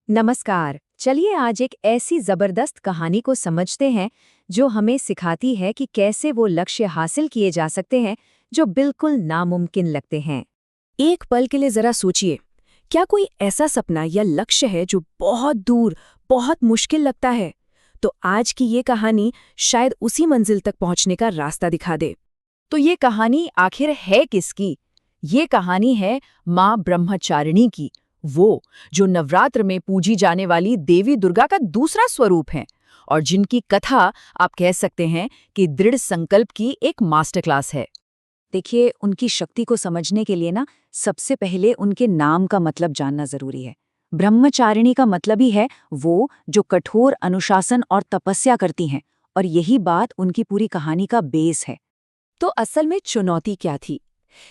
नमस्कार। चलिए आज एक ऐसी जबरदस्त कहानी को समझते हैं जो हमें सिखाती है कि कैसे वो लक्ष्य हासिल किए जा सकते हैं जो बिल्कुल नामुमकिन लगते हैं। एक पल के लिए जरा सोचिए, क्या कोई ऐसा सपना या लक्ष्य है जो बहुत दूर, बहुत मुश्किल लगता है? तो आज की ये कहानी शायद उसी मंजिल तक पहुंचने का रास्ता दिखा दे। तो ये कहानी आखिर है किसकी? ये कहानी है माँ ब्रह्मचारिणी की, वो जो नवरात्र में पूजी जाने वाली देवी दुर्गा का दूसरा स्वरूप है और जिनकी कथा आप कह सकते हैं कि दृढ़ संकल्प की एक मास्टर क्लास है। देखिए, उनकी शक्ति को समझने के लिए ना सबसे पहले उनके नाम का मतलब जानना जरूरी है। ब्रह्मचारिणी का मतलब ही है वो जो कठोर अनुशासन और तपस्या करती हैं, और यही बात उनकी पूरी कहानी का बेस है। तो असल में चुनौती क्या थी?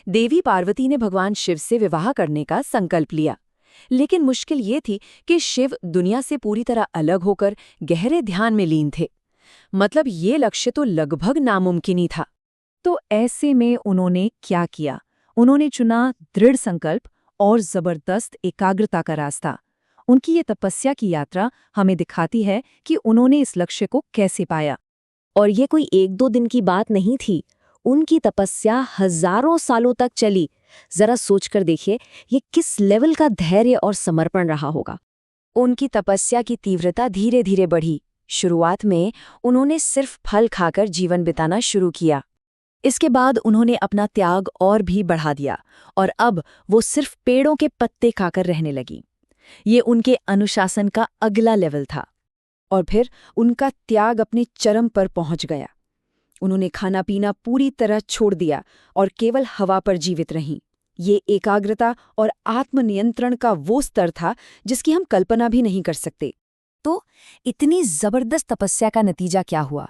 देवी पार्वती ने भगवान शिव से विवाह करने का संकल्प लिया, लेकिन मुश्किल ये थी कि शिव दुनिया से पूरी तरह अलग होकर गहरे ध्यान में लीन थे। मतलब ये लक्ष्य तो लगभग नामुमकिन ही था। तो ऐसे में उन्होंने क्या किया? उन्होंने चुना दृढ़ संकल्प और जबरदस्त एकाग्रता का रास्ता। उनकी ये तपस्या की यात्रा हमें दिखाती है कि उन्होंने इस लक्ष्य को कैसे पाया। और ये कोई एक दो दिन की बात नहीं थी। उनकी तपस्या हजारों सालों तक चली। जरा सोचकर देखिए, ये किस लेवल का धैर्य और समर्पण रहा होगा। उनकी तपस्या की तीव्रता धीरे धीरे बढ़ी। शुरुआत में उन्होंने सिर्फ फल खाकर जीवन बिताना शुरू किया। इसके बाद उन्होंने अपना त्याग और भी बढ़ा दिया और अब वो सिर्फ पेड़ों के पत्ते खाकर रहने लगी। ये उनके अनुशासन का अगला लेवल था। और फिर उनका त्याग अपने चरम पर पहुंच गया। उन्होंने खाना पीना पूरी तरह छोड़ दिया और केवल हवा पर जीवित रहीं। ये एकाग्रता और आत्मनियंत्रण का वो स्तर था जिसकी हम कल्पना भी नहीं कर सकते। तो इतनी जबरदस्त तपस्या का नतीजा क्या हुआ?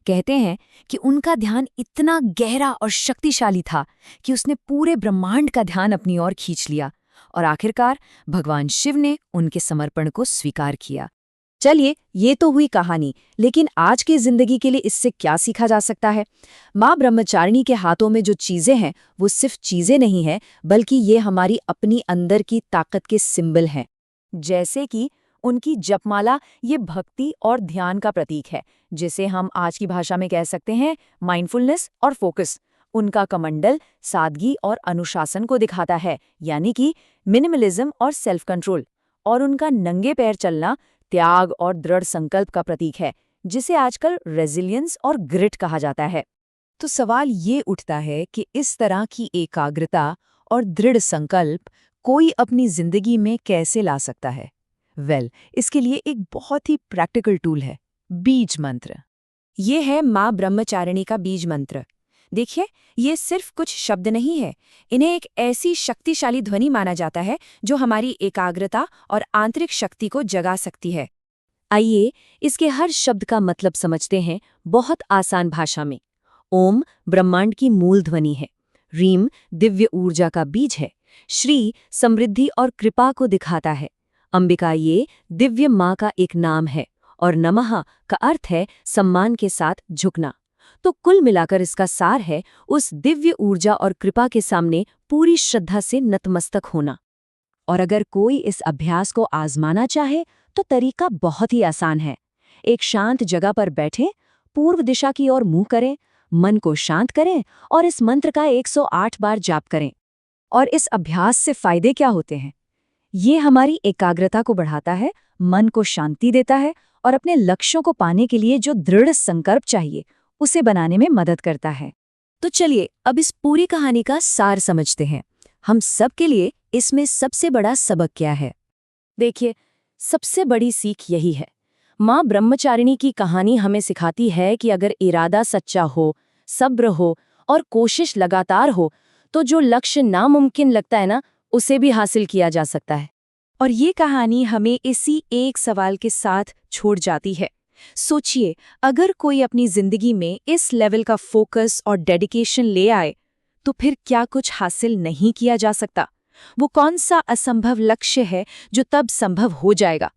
कहते हैं कि उनका ध्यान इतना गहरा और शक्तिशाली था कि उसने पूरे ब्रह्मांड का ध्यान अपनी ओर खींच लिया, और आखिरकार भगवान शिव ने उनके समर्पण को स्वीकार किया। चलिए, ये तो हुई कहानी, लेकिन आज की जिंदगी के लिए इससे क्या सीखा जा सकता है? माँ ब्रह्मचारिणी के हाथों में जो चीजें हैं वो सिर्फ चीजें नहीं हैं, बल्कि ये हमारी अपनी अंदर की ताकत के सिंबल हैं। जैसे कि उनकी जपमाला ये भक्ति और ध्यान का प्रतीक है, जिसे हम आज की भाषा में कह सकते हैं माइंडफुलनेस और फोकस। उनका कमंडल सादगी और अनुशासन को दिखाता है, यानी कि मिनिमलिज्म और सेल्फ कंट्रोल। और उनका नंगे पैर चलना त्याग और दृढ़ संकल्प का प्रतीक है, जिसे आजकल रेजिलियंस और ग्रिट कहा जाता है। तो सवाल ये उठता है कि इस तरह की एकाग्रता और दृढ़ संकल्प कोई अपनी जिंदगी में कैसे ला सकता है? इसके लिए एक बहुत ही प्रैक्टिकल टूल है, बीज मंत्र। ये है माँ ब्रह्मचारिणी का बीज मंत्र। देखिए, ये सिर्फ कुछ शब्द नहीं है। इन्हें एक ऐसी शक्तिशाली ध्वनि माना जाता है जो हमारी एकाग्रता और आंतरिक शक्ति को जगा सकती है। आइए इसके हर शब्द का मतलब समझते हैं, बहुत आसान भाषा में। ओम ब्रह्मांड की मूल ध्वनि है। रीम दिव्य ऊर्जा का बीज है। श्री समृद्धि और कृपा को दिखाता है। अंबिका ये दिव्य माँ का एक नाम है। और नमः का अर्थ है सम्मान के साथ झुकना। तो कुल मिलाकर इसका सार है उस दिव्य ऊर्जा और कृपा के सामने पूरी श्रद्धा से नतमस्तक होना। और अगर कोई इस अभ्यास को आजमाना चाहे तो तरीका बहुत ही आसान है। एक शांत जगह पर बैठें, पूर्व दिशा की ओर मुंह करें, मन को शांत करें और इस मंत्र का 108 बार जाप करें। और इस अभ्यास से फायदे क्या होते हैं? ये हमारी एकाग्रता को बढ़ाता है, मन को शांति देता है और अपने लक्ष्यों को पाने के लिए जो दृढ़ संकल्प चाहिए उसे बनाने में मदद करता है। तो चलिए अब इस पूरी कहानी का सार समझते हैं। हम सब के लिए इसमें सबसे बड़ा सबक क्या है? देखिए, सबसे बड़ी सीख यही है। माँ ब्रह्मचारिणी की कहानी हमें सिखाती है कि अगर इरादा सच्चा हो, सब्र हो और कोशिश लगातार हो, तो जो लक्ष्य नामुमकिन लगता है ना, उसे भी हासिल किया जा सकता है। और ये कहानी हमें इसी एक सवाल के साथ छोड़ जाती है। सोचिए, अगर कोई अपनी जिंदगी में इस लेवल का फोकस और डेडिकेशन ले आए, तो फिर क्या कुछ हासिल नहीं किया जा सकता? वो कौन सा असंभव लक्ष्य है जो तब संभव हो जाएगा?